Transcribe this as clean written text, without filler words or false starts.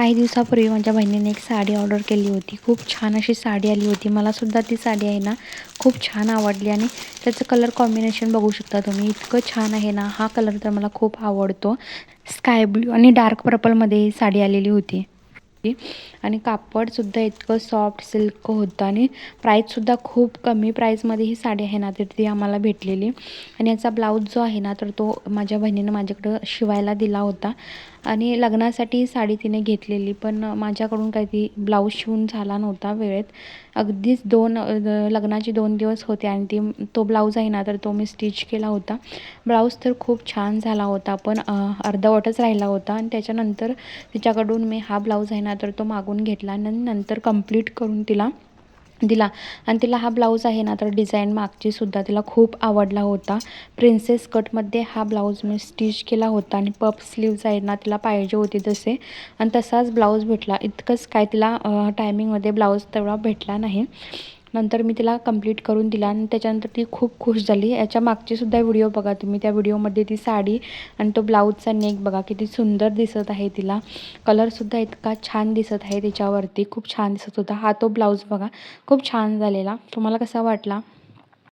काही दिवसापूर्वी माझ्या बहिणीने एक साडी ऑर्डर केली होती. खूप छान अशी साडी आली होती. मलासुद्धा ती साडी आहे ना खूप छान आवडली आणि त्याचं कलर कॉम्बिनेशन बघू शकता तुम्ही. इतकं छान आहे ना, हा कलर तर मला खूप आवडतो. स्काय ब्लू आणि डार्क पर्पलमध्ये ही साडी आलेली होती. आणि कापडसुद्धा इतकं सॉफ्ट सिल्क होतं आणि प्राईससुद्धा खूप कमी प्राईसमध्ये ही साडी आहे ना तर ती आम्हाला भेटलेली. आणि याचा ब्लाऊज जो आहे ना तर तो माझ्या बहिणीनं माझ्याकडं शिवायला दिला होता. आणि लग्नासाठी साडी तिने घेतलेली, पण माझ्याकडून काही ती ब्लाऊज शिवून झाला नव्हता वेळेत. अगदीच लग्नाचे 2 दिवस होते आणि तो ब्लाऊज आहे ना तर तो मी स्टिच केला होता. ब्लाऊज तर खूप छान झाला होता, पण अर्धवटच राहिला होता. आणि त्याच्यानंतर तिच्याकडून मी हा ब्लाऊज आहे ना तर तो मागून घेतला आणि नंतर कंप्लीट करून तिला दिला. आणि तिला हा ब्लाऊज आहे ना तर डिझाईन मागचीसुद्धा तिला खूप आवडला होता. प्रिन्सेस कटमध्ये हा ब्लाऊज मी स्टिच केला होता आणि पफ स्लीव्ज आहेत ना तिला पाहिजे होते तसे, आणि तसाच ब्लाऊज भेटला. इतकंच काय तिला टायमिंगमध्ये ब्लाऊज तेवढा भेटला नाही. नंतर मी तिला कंप्लीट करून दिला आणि त्याच्यानंतर ती खूप खुश झाली. याच्या मागचीसुद्धा व्हिडिओ बघा तुम्ही. त्या व्हिडिओमध्ये ती साडी आणि तो ब्लाऊजचा नेक बघा किती सुंदर दिसत आहे. तिला कलरसुद्धा इतका छान दिसत आहे तिच्यावरती. खूप छान दिसत होता. हा तो ब्लाऊज बघा खूप छान झालेला. तुम्हाला कसा वाटला?